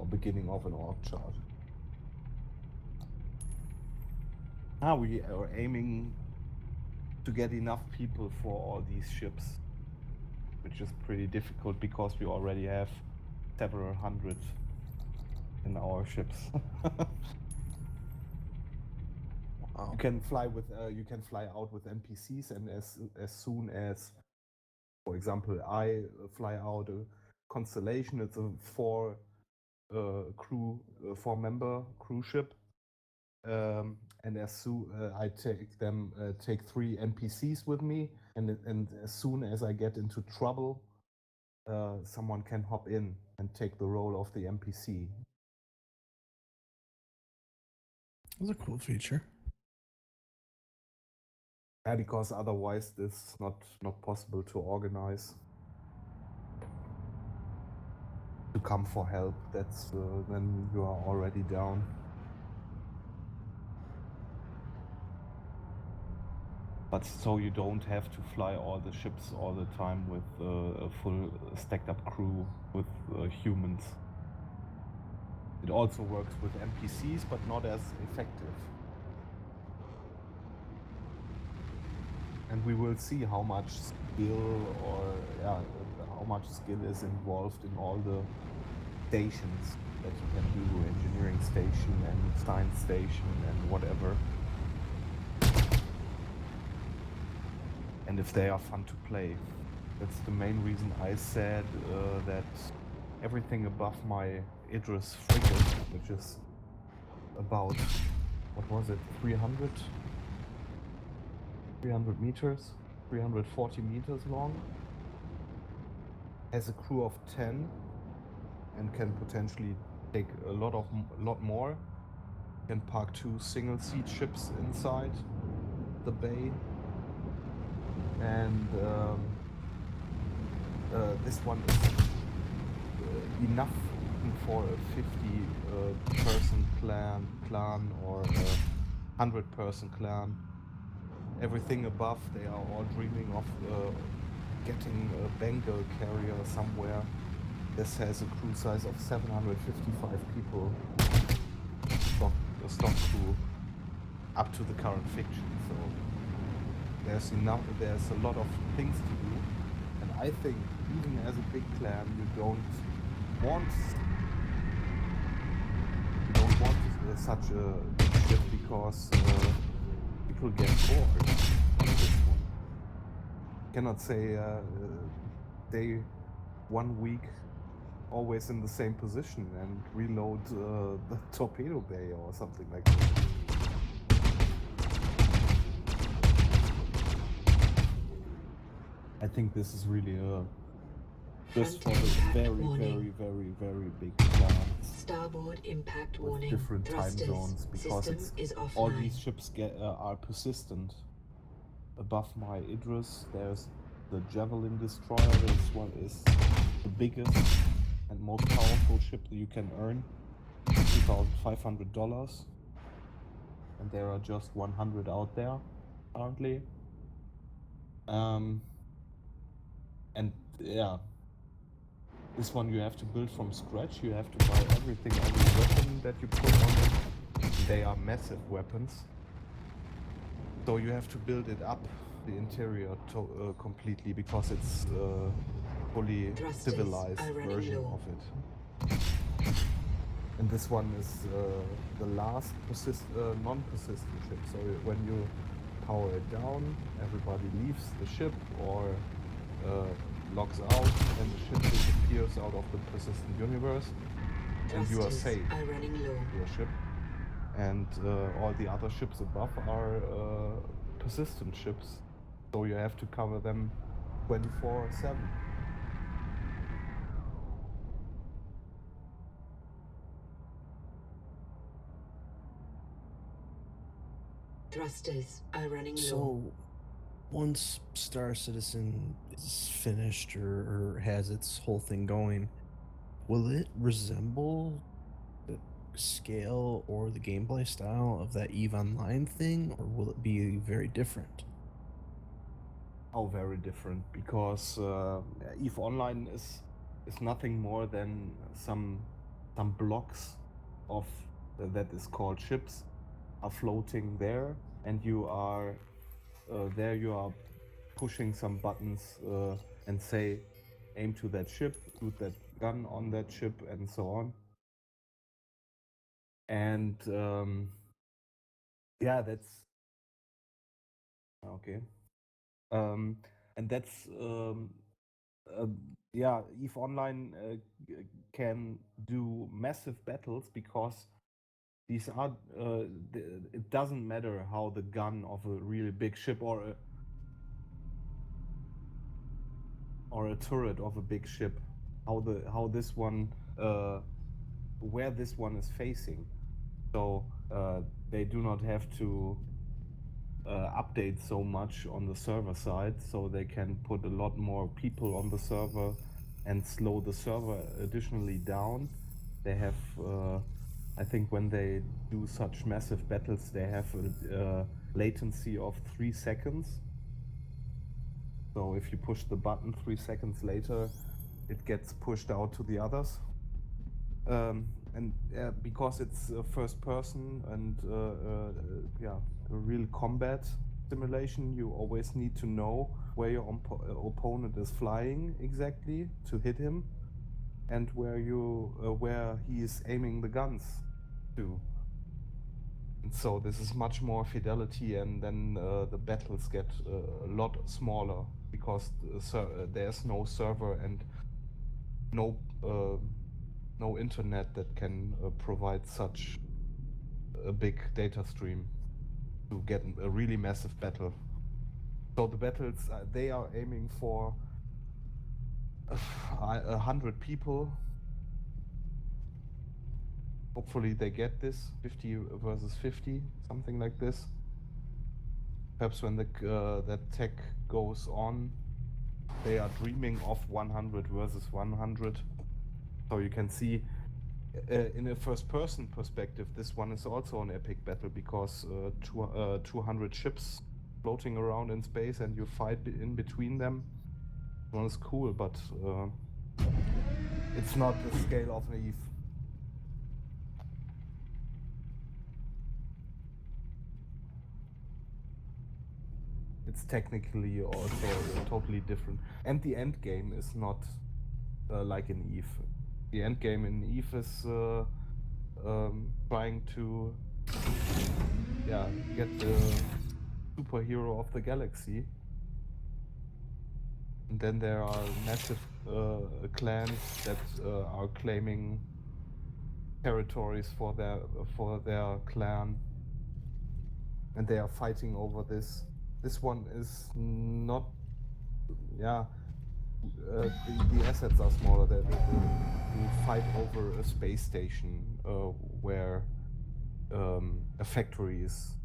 or beginning of an org chart. We are aiming to get enough people for all these ships, which is pretty difficult because we already have several hundred in our ships. Wow. You can fly out with NPCs, and as soon as, for example, I fly out a Constellation, it's a four member crew ship. And as soon I take three NPCs with me, and as soon as I get into trouble, someone can hop in and take the role of the NPC. That's a cool feature. Yeah, because otherwise this is not possible to organize. To come for help, that's then you are already down. But so you don't have to fly all the ships all the time with a full stacked up crew with humans. It also works with NPCs, but not as effective. And we will see how much skill how much skill is involved in all the stations that you can do, engineering station and science station and whatever. And if they are fun to play. That's the main reason I said that everything above my Idris frigate, which is about, 300 meters, 340 meters long, has a crew of 10 and can potentially take a lot more. Can park 2 single seat ships inside the bay, and this one is enough for a 50 person clan or a 100-person clan. Everything above, they are all dreaming of getting a Bengal carrier somewhere. This has a crew size of 755 people, stock crew, up to the current fiction. So there's a lot of things to do, and I think even as a big clan, you don't want such a big ship because people get bored on this one. Cannot say they 1 week always in the same position and reload the torpedo bay or something like that. I think this is really just for the very big clans. Starboard impact with warning. different time Thrusters. zones, because System is all offline. these ships are persistent. Above my Idris, there's the Javelin destroyer. This one is the biggest and most powerful ship that you can earn, $2,500, and there are just 100 out there currently. And yeah, this one you have to build from scratch. You have to buy everything, every weapon that you put on it. They are massive weapons, so you have to build it up, the interior completely, because it's fully Thrusters civilized are running version low. of it. And this one is the last non-persistent ship. So when you power it down, everybody leaves the ship or logs out, and the ship disappears out of the persistent universe, and you are Thrusters safe. are running low. Your ship, and all the other ships above are persistent ships, so you have to cover them 24/7. Thrusters are running low. So, once Star Citizen is finished or has its whole thing going, will it resemble the scale or the gameplay style of that EVE Online thing, or will it be very different? Oh, very different, because EVE Online is nothing more than some some blocks of that is called ships are floating there, and you are pushing some buttons and say aim to that ship, shoot that gun on that ship, and so on. And yeah, that's okay. And that's yeah, EVE Online can do massive battles because these are it doesn't matter how the gun of a really big ship or a turret of a big ship, how this one where this one is facing. So they do not have to update so much on the server side, so they can put a lot more people on the server and slow the server additionally down. They have, I think, when they do such massive battles, they have a latency of 3 seconds. So if you push the button 3 seconds later, it gets pushed out to the others. And because it's first person and yeah, a real combat simulation, you always need to know where your opponent is flying exactly to hit him, and where he is aiming the guns to. And so this is much more fidelity, and then the battles get a lot smaller because there's no server and no internet that can provide such a big data stream to get a really massive battle. So the battles, they are aiming for 100 people. Hopefully they get this 50 versus 50, something like this. Perhaps when that tech goes on, they are dreaming of 100 versus 100. So you can see in a first-person perspective, this one is also an epic battle because 200 ships floating around in space and you fight in between them. One is cool, but it's not the scale of Naive. It's technically also totally different, and the end game is not like in Eve. The end game in Eve is trying to get the superhero of the galaxy, and then there are massive clans that are claiming territories for their clan, and they are fighting over this. This one is not, the assets are smaller. You fight over a space station where a factory is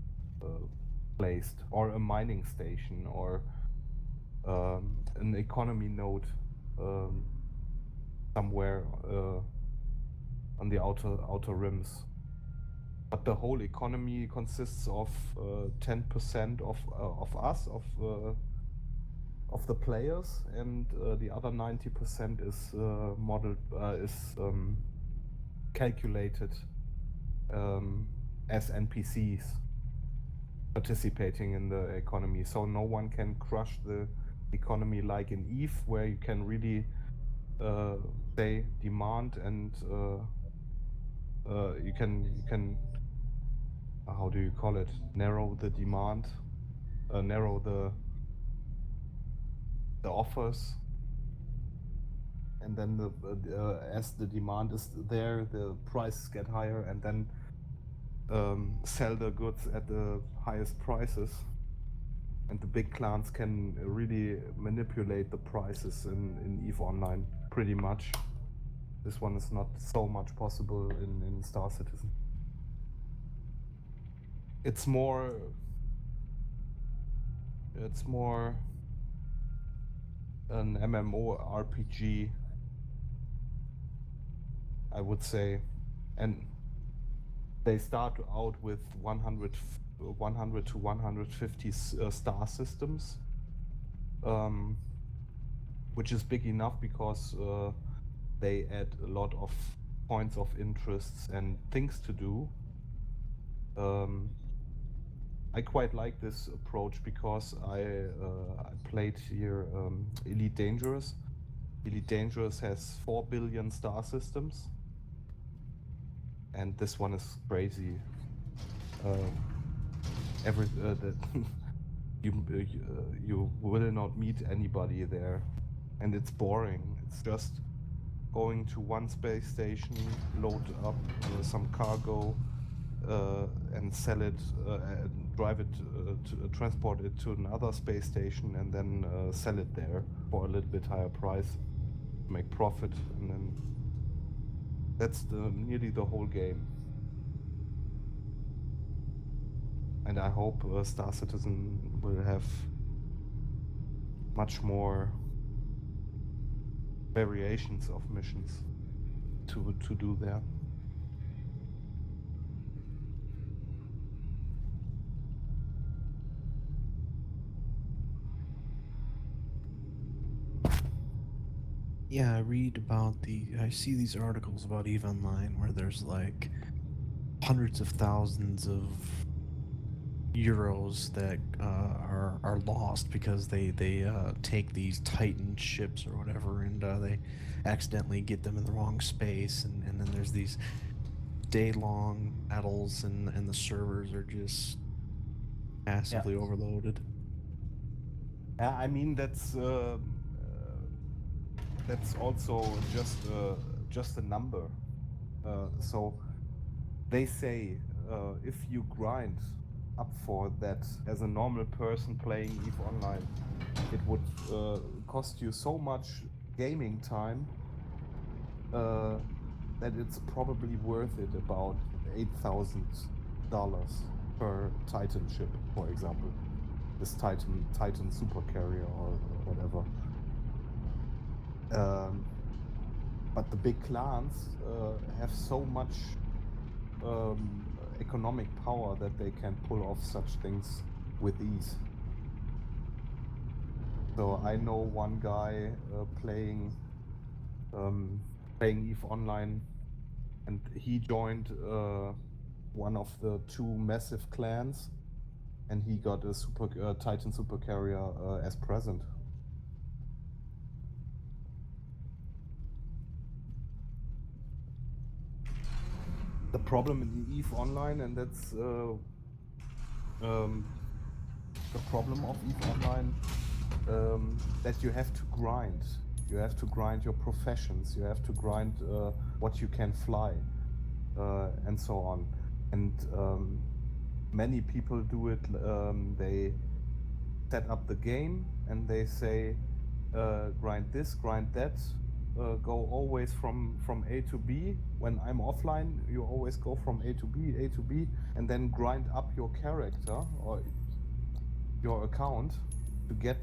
placed, or a mining station, or an economy node somewhere on the outer rims. But the whole economy consists of 10% of us, of the players, and the other 90% is calculated as NPCs participating in the economy. So no one can crush the economy like in Eve, where you can really say demand, and you can how do you call it? Narrow the demand, narrow the offers, and then as the demand is there, the prices get higher, and then sell the goods at the highest prices. And the big clans can really manipulate the prices in EVE Online pretty much. This one is not so much possible in Star Citizen. It's more an MMORPG, I would say, and they start out with 100 to 150 star systems, which is big enough because they add a lot of points of interests and things to do. I quite like this approach because I played here Elite Dangerous. Elite Dangerous has 4 billion star systems, and this one is crazy. You will not meet anybody there, and it's boring. It's just going to one space station, load up some cargo, and sell it, and drive it, to transport it to another space station, and then sell it there for a little bit higher price, make profit, and then that's nearly the whole game. And I hope Star Citizen will have much more variations of missions to do there. Yeah, I see these articles about EVE Online where there's like hundreds of thousands of euros that are lost because they take these Titan ships or whatever, and they accidentally get them in the wrong space, and then there's these day-long battles, and the servers are just massively overloaded. Yeah, I mean that's also just a number. So they say if you grind up for that as a normal person playing EVE Online, it would cost you so much gaming time that it's probably worth it, about $8,000 per Titan ship, for example. This Titan super carrier or whatever. But the big clans have so much economic power that they can pull off such things with ease. So I know one guy playing EVE Online, and he joined one of the 2 massive clans, and he got a Titan super carrier as present. The problem in EVE Online, and that's the problem of EVE Online, that you have to grind. You have to grind your professions. You have to grind what you can fly, and so on. And many people do it. They set up the game and they say, grind this, grind that. Go always from A to B. When I'm offline, you always go from A to B, and then grind up your character or your account to get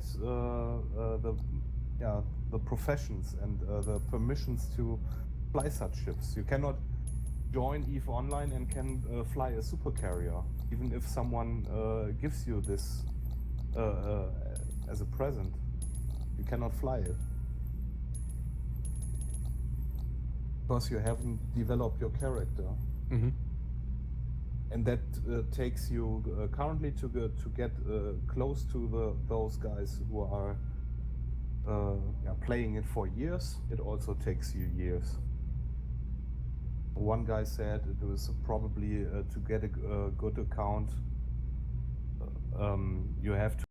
the professions and the permissions to fly such ships. You cannot join EVE Online and can fly a super carrier, even if someone gives you this as a present. You cannot fly it because you haven't developed your character. Mm-hmm. And that takes you currently to get close to those guys who are playing it for years. It also takes you years. One guy said it was probably to get a good account, you have to